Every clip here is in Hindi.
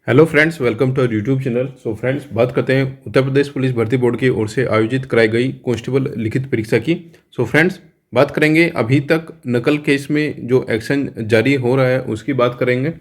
Hello friends, welcome to YouTube channel. So friends, बात करते हैं उत्तर प्रदेश पुलिस भर्ती बोर्ड की ओर से आयोजित कराई गई कांस्टेबल लिखित परीक्षा की। सो फ्रेंड्स, बात करेंगे अभी तक नकल केस में जो एक्शन जारी हो रहा है उसकी बात करेंगे।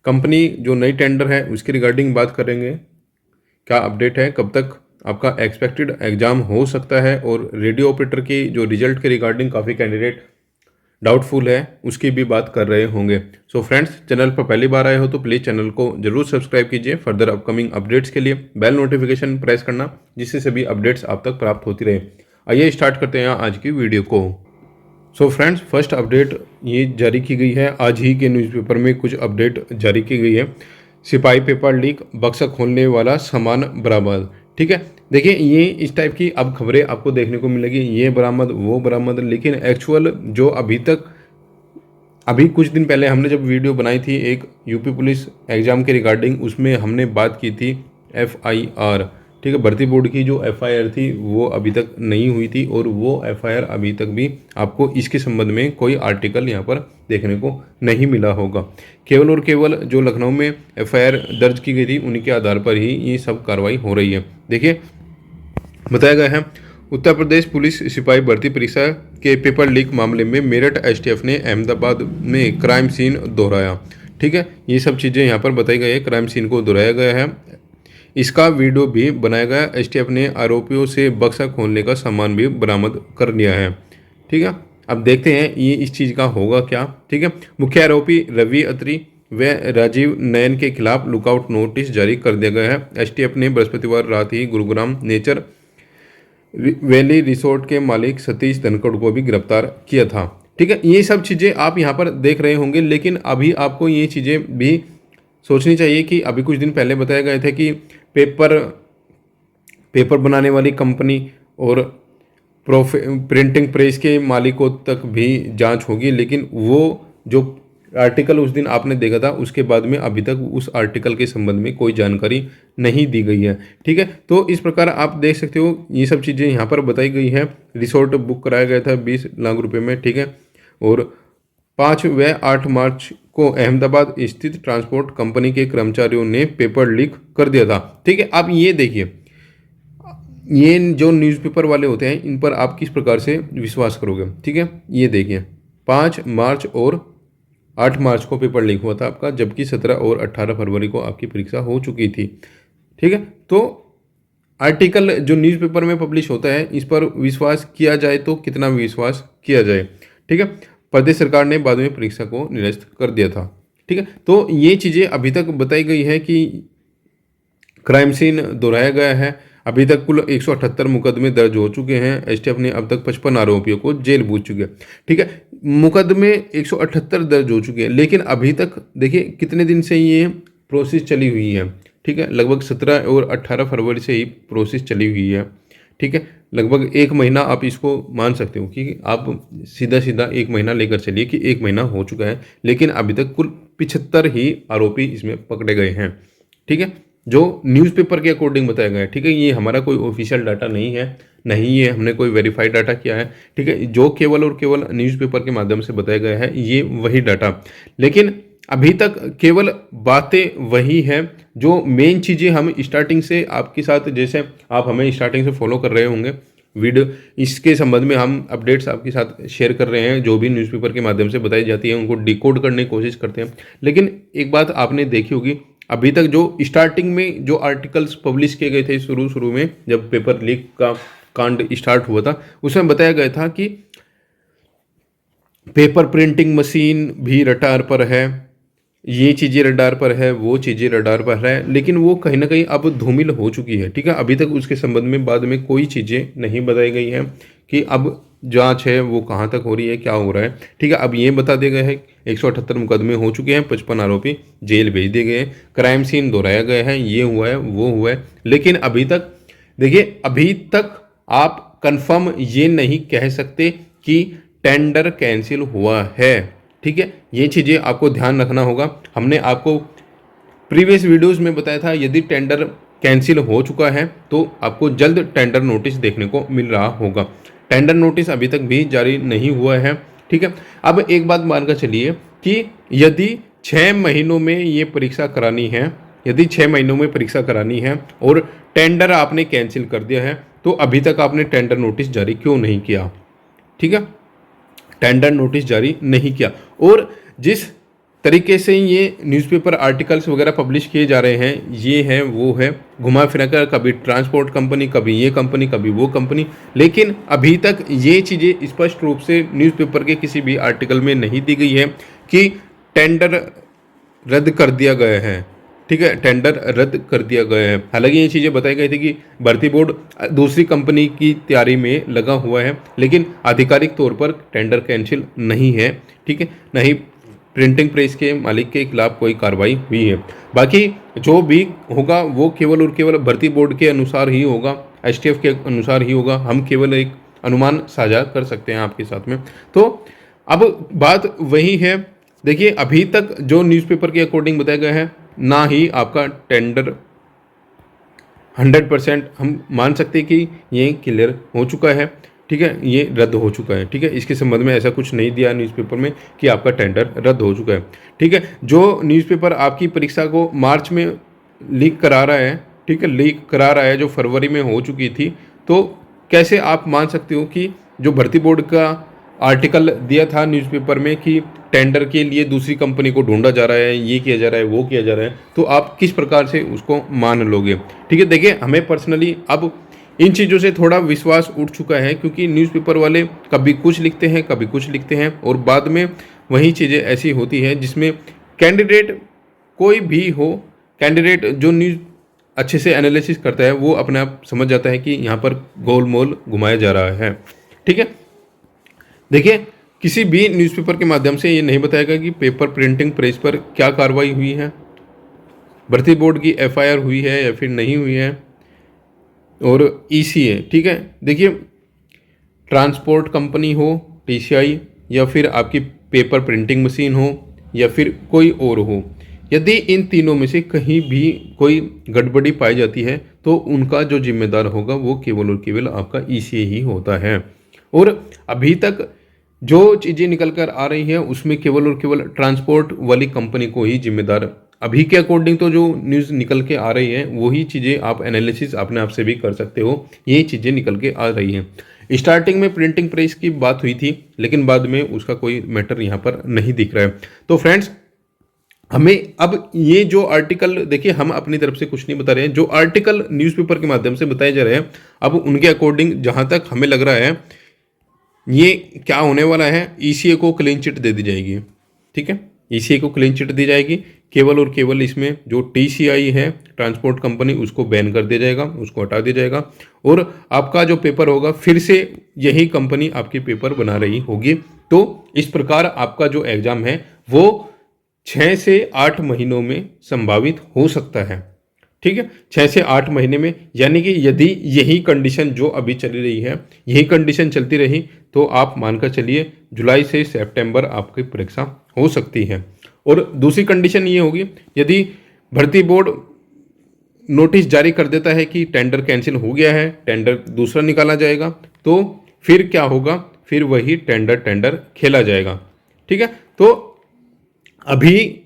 कंपनी जो नई टेंडर है उसकी रिगार्डिंग बात करेंगे, क्या अपडेट है, कब तक आपका एक्सपेक्टेड एग्जाम हो सकता है, और रेडियो ऑपरेटर की जो रिजल्ट के रिगार्डिंग काफ़ी कैंडिडेट डाउटफुल है उसकी भी बात कर रहे होंगे। सो फ्रेंड्स, चैनल पर पहली बार आए हो तो प्लीज़ चैनल को जरूर सब्सक्राइब कीजिए। फर्दर अपकमिंग अपडेट्स के लिए बेल नोटिफिकेशन प्रेस करना, जिससे सभी अपडेट्स आप तक प्राप्त होती रहे। आइए स्टार्ट करते हैं आज की वीडियो को। सो फ्रेंड्स, फर्स्ट अपडेट ये जारी की गई है, आज ही के न्यूज़पेपर में कुछ अपडेट जारी की गई है। सिपाही पेपर लीक, बक्सा खोलने वाला सामान बरामद। ठीक है, देखिए ये इस टाइप की अब खबरें आपको देखने को मिलेगी, ये बरामद वो बरामद, लेकिन एक्चुअल जो अभी कुछ दिन पहले हमने जब वीडियो बनाई थी एक यूपी पुलिस एग्ज़ाम के रिगार्डिंग, उसमें हमने बात की थी FIR। ठीक है, भर्ती बोर्ड की जो FIR थी वो अभी तक नहीं हुई थी, और वो FIR अभी तक भी आपको इसके संबंध में कोई आर्टिकल यहाँ पर देखने को नहीं मिला होगा। केवल और केवल जो लखनऊ में FIR दर्ज की गई थी उन्हीं के आधार पर ही ये सब कार्रवाई हो रही है। देखिए, बताया गया है उत्तर प्रदेश पुलिस सिपाही भर्ती परीक्षा के पेपर लीक मामले में मेरठ STF ने अहमदाबाद में क्राइम सीन दोहराया। ठीक है, ये सब चीज़ें यहाँ पर बताई गई है, क्राइम सीन को दोहराया गया है, इसका वीडियो भी बनाया गया। STF ने आरोपियों से बक्सा खोलने का सामान भी बरामद कर लिया है। ठीक है, अब देखते हैं ये इस चीज़ का होगा क्या। ठीक है, मुख्य आरोपी रवि अत्री व राजीव नयन के खिलाफ लुकआउट नोटिस जारी कर दिया गया है। STF ने बृहस्पतिवार रात ही गुरुग्राम नेचर वैली रिसोर्ट के मालिक सतीश धनखड़ को भी गिरफ्तार किया था। ठीक है, ये सब चीज़ें आप यहाँ पर देख रहे होंगे, लेकिन अभी आपको ये चीज़ें भी सोचनी चाहिए कि अभी कुछ दिन पहले बताया गया था कि पेपर बनाने वाली कंपनी और प्रिंटिंग प्रेस के मालिकों तक भी जांच होगी, लेकिन वो जो आर्टिकल उस दिन आपने देखा था उसके बाद में अभी तक उस आर्टिकल के संबंध में कोई जानकारी नहीं दी गई है। ठीक है, तो इस प्रकार आप देख सकते हो ये सब चीज़ें यहाँ पर बताई गई है। रिसोर्ट बुक कराया गया था 20 लाख रुपए में। ठीक है, और 5 व 8 मार्च को अहमदाबाद स्थित ट्रांसपोर्ट कंपनी के कर्मचारियों ने पेपर लीक कर दिया था। ठीक है, आप ये देखिए, ये जो न्यूज़पेपर वाले होते हैं इन पर आप किस प्रकार से विश्वास करोगे। ठीक है, ये देखिए 5 मार्च और 8 मार्च को पेपर लीक हुआ था आपका, जबकि 17 और 18 फरवरी को आपकी परीक्षा हो चुकी थी। ठीक है, तो आर्टिकल जो न्यूज़पेपर में पब्लिश होता है इस पर विश्वास किया जाए तो कितना विश्वास किया जाए। ठीक है, प्रदेश सरकार ने बाद में परीक्षा को निरस्त कर दिया था। ठीक है, तो ये चीज़ें अभी तक बताई गई है कि क्राइम सीन दोहराया गया है। अभी तक कुल 178 मुकदमे दर्ज हो चुके हैं। STF ने अब तक 55 आरोपियों को जेल भेज चुके हैं। ठीक है, मुकदमे 178 दर्ज हो चुके हैं, लेकिन अभी तक देखिए कितने दिन से ये प्रोसेस चली हुई है। ठीक है, लगभग 17 और 18 फरवरी से ही प्रोसेस चली हुई है। ठीक है, लगभग 1 महीना आप इसको मान सकते हो कि आप सीधा सीधा 1 महीना लेकर चलिए कि 1 महीना हो चुका है, लेकिन अभी तक कुल 75 ही आरोपी इसमें पकड़े गए हैं। ठीक है, जो न्यूज़पेपर के अकॉर्डिंग बताया गया है। ठीक है, ये हमारा कोई ऑफिशियल डाटा नहीं है, नहीं ये हमने कोई वेरीफाइड डाटा किया है। ठीक है, जो केवल और केवल न्यूज़पेपर के माध्यम से बताया गया है ये वही डाटा, लेकिन अभी तक केवल बातें वही हैं। जो मेन चीज़ें हम स्टार्टिंग से आपके साथ, जैसे आप हमें स्टार्टिंग से फॉलो कर रहे होंगे वीडियो, इसके संबंध में हम अपडेट्स आपके साथ शेयर कर रहे हैं। जो भी न्यूज़पेपर के माध्यम से बताई जाती है उनको डिकोड करने की कोशिश करते हैं। लेकिन एक बात आपने देखी होगी, अभी तक जो स्टार्टिंग में जो आर्टिकल्स पब्लिश किए गए थे शुरू में जब पेपर लीक का कांड स्टार्ट हुआ था, उसमें बताया गया था कि पेपर प्रिंटिंग मशीन भी रडार पर है, ये चीज़ें रडार पर है, वो चीज़ें रडार पर है, लेकिन वो कहीं ना कहीं अब धूमिल हो चुकी है। ठीक है, अभी तक उसके संबंध में बाद में कोई चीज़ें नहीं बताई गई हैं कि अब जांच है वो कहाँ तक हो रही है, क्या हो रहा है। ठीक है, अब ये बता दिया गया है 178 मुकदमे हो चुके हैं, 55 आरोपी जेल भेज दिए गए हैं, क्राइम सीन दोहराया गया है, ये हुआ है वो हुआ है। लेकिन अभी तक देखिए, अभी तक आप कंफर्म ये नहीं कह सकते कि टेंडर कैंसिल हुआ है। ठीक है, ये चीज़ें आपको ध्यान रखना होगा। हमने आपको प्रीवियस वीडियोस में बताया था यदि टेंडर कैंसिल हो चुका है तो आपको जल्द टेंडर नोटिस देखने को मिल रहा होगा। टेंडर नोटिस अभी तक भी जारी नहीं हुआ है। ठीक है, अब एक बात मानकर चलिए कि यदि 6 महीनों में ये परीक्षा करानी है यदि 6 महीनों में परीक्षा करानी है और टेंडर आपने कैंसिल कर दिया है तो अभी तक आपने टेंडर नोटिस जारी क्यों नहीं किया। ठीक है, टेंडर नोटिस जारी नहीं किया। और जिस तरीके से ये न्यूज़पेपर आर्टिकल्स वगैरह पब्लिश किए जा रहे हैं, ये है वो है, घुमा फिरा कर, कभी ट्रांसपोर्ट कंपनी, कभी ये कंपनी, कभी वो कंपनी, लेकिन अभी तक ये चीज़ें स्पष्ट रूप से न्यूज़पेपर के किसी भी आर्टिकल में नहीं दी गई है कि टेंडर रद्द कर दिया गया है। ठीक है, टेंडर रद्द कर दिया गया है। हालांकि ये चीज़ें बताई गई थी कि भर्ती बोर्ड दूसरी कंपनी की तैयारी में लगा हुआ है, लेकिन आधिकारिक तौर पर टेंडर कैंसिल नहीं है। ठीक है, नहीं प्रिंटिंग प्रेस के मालिक के खिलाफ कोई कार्रवाई हुई है। बाकी जो भी होगा वो केवल और केवल भर्ती बोर्ड के अनुसार ही होगा, एसटीएफ के अनुसार ही होगा। हम केवल एक अनुमान साझा कर सकते हैं आपके साथ में। तो अब बात वही है, देखिए अभी तक जो न्यूज़पेपर के अकॉर्डिंग बताया गया है, ना ही आपका टेंडर 100% हम मान सकते हैं कि ये क्लियर हो चुका है। ठीक है, ये रद्द हो चुका है। ठीक है, इसके संबंध में ऐसा कुछ नहीं दिया न्यूज़पेपर में कि आपका टेंडर रद्द हो चुका है। ठीक है, जो न्यूज़पेपर आपकी परीक्षा को मार्च में लीक करा रहा है, ठीक है, लीक करा रहा है जो फरवरी में हो चुकी थी, तो कैसे आप मान सकते हो कि जो भर्ती बोर्ड का आर्टिकल दिया था न्यूज़पेपर में कि टेंडर के लिए दूसरी कंपनी को ढूंढा जा रहा है, ये किया जा रहा है, वो किया जा रहा है, तो आप किस प्रकार से उसको मान लोगे। ठीक है, देखिए हमें पर्सनली अब इन चीज़ों से थोड़ा विश्वास उठ चुका है, क्योंकि न्यूज़पेपर वाले कभी कुछ लिखते हैं, कभी कुछ लिखते हैं, और बाद में वही चीज़ें ऐसी होती हैं जिसमें कैंडिडेट कोई भी हो, कैंडिडेट जो न्यूज़ अच्छे से एनालिसिस करता है वो अपने आप समझ जाता है कि यहाँ पर गोलमोल घुमाया जा रहा है। ठीक है, देखिए किसी भी न्यूज़पेपर के माध्यम से ये नहीं बताएगा कि पेपर प्रिंटिंग प्रेस पर क्या कार्रवाई हुई है, भर्ती बोर्ड की एफआईआर हुई है या फिर नहीं हुई है, और ईसीए। ठीक है, देखिए ट्रांसपोर्ट कंपनी हो, टीसीआई, या फिर आपकी पेपर प्रिंटिंग मशीन हो, या फिर कोई और हो, यदि इन तीनों में से कहीं भी कोई गड़बड़ी पाई जाती है तो उनका जो जिम्मेदार होगा वो केवल और केवल आपका ईसीए ही होता है। और अभी तक जो चीज़ें निकल कर आ रही हैं उसमें केवल और केवल ट्रांसपोर्ट वाली कंपनी को ही जिम्मेदार, अभी के अकॉर्डिंग तो जो न्यूज़ निकल के आ रही है वही चीज़ें आप एनालिसिस अपने आप से भी कर सकते हो, यही चीज़ें निकल के आ रही हैं। स्टार्टिंग में प्रिंटिंग प्रेस की बात हुई थी, लेकिन बाद में उसका कोई मैटर यहाँ पर नहीं दिख रहा है। तो फ्रेंड्स, हमें अब ये जो आर्टिकल, देखिए हम अपनी तरफ से कुछ नहीं बता रहे हैं, जो आर्टिकल न्यूज़पेपर के माध्यम से बताए जा रहे हैं, अब उनके अकॉर्डिंग जहाँ तक हमें लग रहा है ये क्या होने वाला है, ईसीए को क्लीन चिट दे दी जाएगी। ठीक है, ईसीए को क्लीन चिट दी जाएगी, केवल और केवल इसमें जो टीसीआई है ट्रांसपोर्ट कंपनी उसको बैन कर दिया जाएगा, उसको हटा दिया जाएगा, और आपका जो पेपर होगा फिर से यही कंपनी आपकी पेपर बना रही होगी। तो इस प्रकार आपका जो एग्ज़ाम है वो 6 से 8 महीनों में संभावित हो सकता है। ठीक है, 6 से 8 महीने में, यानी कि यदि यही कंडीशन जो अभी चली रही है, यही कंडीशन चलती रही, तो आप मानकर चलिए जुलाई से सितंबर आपकी परीक्षा हो सकती है। और दूसरी कंडीशन ये होगी, यदि भर्ती बोर्ड नोटिस जारी कर देता है कि टेंडर कैंसिल हो गया है, टेंडर दूसरा निकाला जाएगा, तो फिर क्या होगा, फिर वही टेंडर खेला जाएगा। ठीक है, तो अभी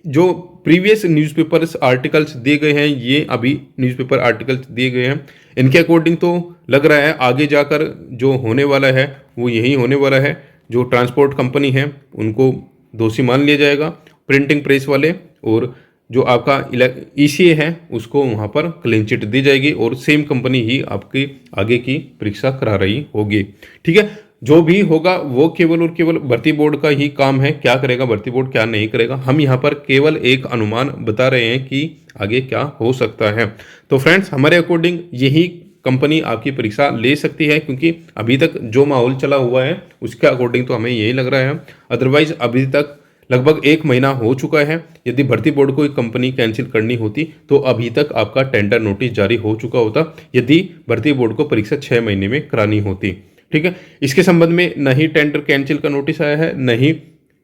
जो प्रीवियस न्यूज़पेपर्स आर्टिकल्स दिए गए हैं, ये अभी न्यूज़पेपर आर्टिकल्स दिए गए हैं, इनके अकॉर्डिंग तो लग रहा है आगे जाकर जो होने वाला है वो यही होने वाला है। जो ट्रांसपोर्ट कंपनी है उनको दोषी मान लिया जाएगा, प्रिंटिंग प्रेस वाले और जो आपका ईसीए है उसको वहाँ पर क्लीन चिट दी जाएगी, और सेम कंपनी ही आपकी आगे की परीक्षा करा रही होगी। ठीक है, जो भी होगा वो केवल और केवल भर्ती बोर्ड का ही काम है, क्या करेगा भर्ती बोर्ड क्या नहीं करेगा। हम यहाँ पर केवल एक अनुमान बता रहे हैं कि आगे क्या हो सकता है। तो फ्रेंड्स, हमारे अकॉर्डिंग यही कंपनी आपकी परीक्षा ले सकती है, क्योंकि अभी तक जो माहौल चला हुआ है उसके अकॉर्डिंग तो हमें यही लग रहा है। अदरवाइज अभी तक लगभग 1 महीना हो चुका है, यदि भर्ती बोर्ड को कंपनी कैंसिल करनी होती तो अभी तक आपका टेंडर नोटिस जारी हो चुका होता, यदि भर्ती बोर्ड को परीक्षा 6 महीने में करानी होती। ठीक है, इसके संबंध में न ही टेंडर कैंसिल का नोटिस आया है, न ही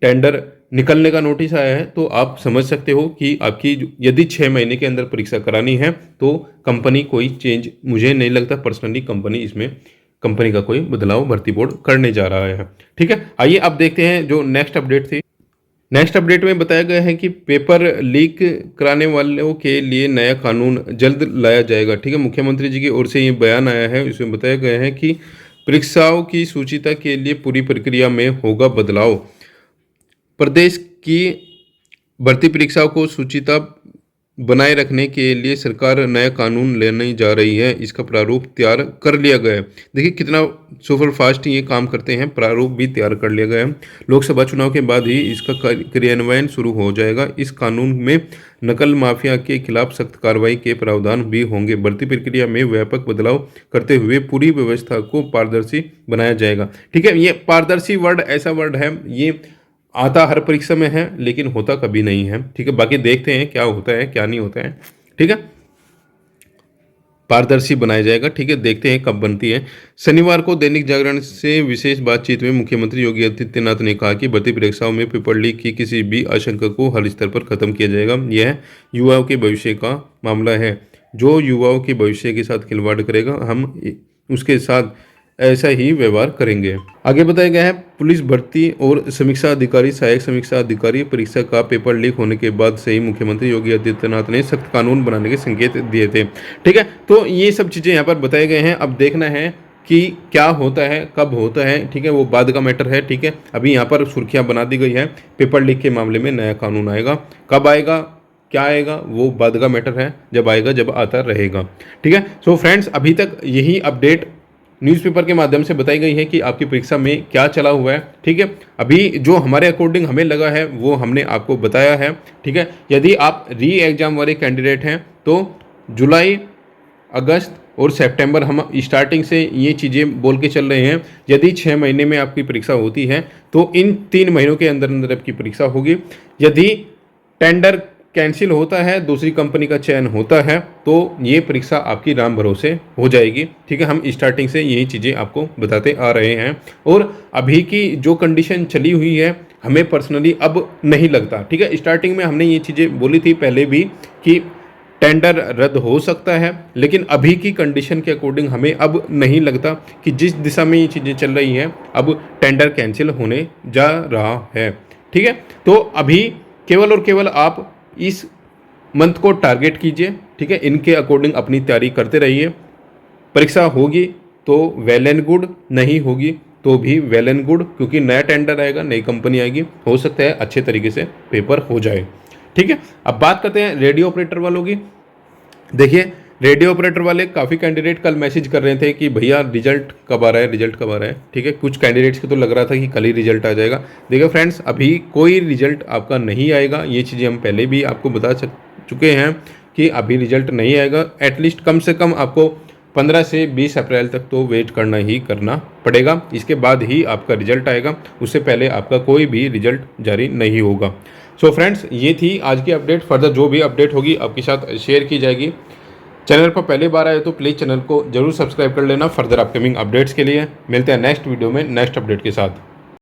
टेंडर निकलने का नोटिस आया है, तो आप समझ सकते हो कि आपकी यदि 6 महीने के अंदर परीक्षा करानी है तो कंपनी कोई चेंज, मुझे नहीं लगता पर्सनली कंपनी का कोई बदलाव भर्ती बोर्ड करने जा रहा है। ठीक है, आइए अब देखते हैं जो नेक्स्ट अपडेट थी। नेक्स्ट अपडेट में बताया गया है कि पेपर लीक कराने वालों के लिए नया कानून जल्द लाया जाएगा। ठीक है, मुख्यमंत्री जी की ओर से ये बयान आया है। इसमें बताया गया है कि परीक्षाओं की सूचिता के लिए पूरी प्रक्रिया में होगा बदलाव। प्रदेश की भर्ती परीक्षाओं को सूचिता बनाए रखने के लिए सरकार नया कानून लेने जा रही है। इसका प्रारूप तैयार कर लिया गया है। देखिए कितना सुपर फास्ट ये काम करते हैं। प्रारूप भी तैयार कर लिया गया है। लोकसभा चुनाव के बाद ही इसका क्रियान्वयन शुरू हो जाएगा। इस कानून में नकल माफिया के खिलाफ सख्त कार्रवाई के प्रावधान भी होंगे। भर्ती प्रक्रिया में व्यापक बदलाव करते हुए पूरी व्यवस्था को पारदर्शी बनाया जाएगा। ठीक है, ये पारदर्शी वर्ड ऐसा वर्ड है, ये आता हर परीक्षा में है लेकिन होता कभी नहीं है। ठीक है, बाकी देखते हैं क्या होता है क्या नहीं होता है। ठीक है, पारदर्शी बनाया जाएगा। ठीक है, देखते हैं कब बनती है। शनिवार को दैनिक जागरण से विशेष बातचीत में मुख्यमंत्री योगी आदित्यनाथ ने कहा कि भर्ती परीक्षाओं में पेपर लीक की किसी भी आशंका को हर स्तर पर खत्म किया जाएगा। यह युवाओं के भविष्य का मामला है। जो युवाओं के भविष्य के साथ खिलवाड़ करेगा हम उसके साथ ऐसा ही व्यवहार करेंगे। आगे बताया गया है पुलिस भर्ती और समीक्षा अधिकारी सहायक समीक्षा अधिकारी परीक्षा का पेपर लीक होने के बाद से ही मुख्यमंत्री योगी आदित्यनाथ ने सख्त कानून बनाने के संकेत दिए थे। ठीक है, तो ये सब चीज़ें यहाँ पर बताए गए हैं। अब देखना है कि क्या होता है कब होता है। ठीक है, वो बाद का मैटर है। ठीक है, अभी यहाँ पर सुर्खियाँ बना दी गई है। पेपर लीक के मामले में नया कानून आएगा, कब आएगा क्या आएगा वो बाद का मैटर है, जब आएगा जब आता रहेगा। ठीक है, सो फ्रेंड्स अभी तक यही अपडेट न्यूज़पेपर के माध्यम से बताई गई है कि आपकी परीक्षा में क्या चला हुआ है। ठीक है, अभी जो हमारे अकॉर्डिंग हमें लगा है वो हमने आपको बताया है। ठीक है, यदि आप री एग्जाम वाले कैंडिडेट हैं तो जुलाई अगस्त और सितंबर हम स्टार्टिंग से ये चीज़ें बोल के चल रहे हैं। यदि 6 महीने में आपकी परीक्षा होती है तो इन 3 महीनों के अंदर अंदर आपकी परीक्षा होगी। यदि टेंडर कैंसिल होता है, दूसरी कंपनी का चयन होता है, तो ये परीक्षा आपकी राम भरोसे हो जाएगी। ठीक है, हम स्टार्टिंग से यही चीज़ें आपको बताते आ रहे हैं और अभी की जो कंडीशन चली हुई है हमें पर्सनली अब नहीं लगता। ठीक है, स्टार्टिंग में हमने ये चीज़ें बोली थी पहले भी कि टेंडर रद्द हो सकता है, लेकिन अभी की कंडीशन के अकॉर्डिंग हमें अब नहीं लगता कि जिस दिशा में ये चीज़ें चल रही हैं अब टेंडर कैंसिल होने जा रहा है। ठीक है, तो अभी केवल और केवल आप इस मंथ को टारगेट कीजिए। ठीक है, इनके अकॉर्डिंग अपनी तैयारी करते रहिए। परीक्षा होगी तो वेल एंड गुड, नहीं होगी तो भी वेल एंड गुड, क्योंकि नया टेंडर आएगा, नई कंपनी आएगी, हो सकता है अच्छे तरीके से पेपर हो जाए। ठीक है, अब बात करते हैं रेडियो ऑपरेटर वालों की। देखिए रेडियो ऑपरेटर वाले काफ़ी कैंडिडेट कल मैसेज कर रहे थे कि भैया रिजल्ट कब आ रहा है, रिजल्ट कब आ रहा है। ठीक है, कुछ कैंडिडेट्स को तो लग रहा था कि कल ही रिजल्ट आ जाएगा। देखिए फ्रेंड्स अभी कोई रिजल्ट आपका नहीं आएगा। ये चीज़ें हम पहले भी आपको बता चुके हैं कि अभी रिजल्ट नहीं आएगा। एटलीस्ट कम से कम आपको 15 से 20 अप्रैल तक तो वेट करना ही करना पड़ेगा। इसके बाद ही आपका रिजल्ट आएगा, उससे पहले आपका कोई भी रिजल्ट जारी नहीं होगा। सो फ्रेंड्स ये थी आज की अपडेट। फर्दर जो भी अपडेट होगी आपके साथ शेयर की जाएगी। चैनल पर पहली बार आए तो प्लीज़ चैनल को जरूर सब्सक्राइब कर लेना फर्दर अपकमिंग अपडेट्स के लिए। मिलते हैं नेक्स्ट वीडियो में नेक्स्ट अपडेट के साथ।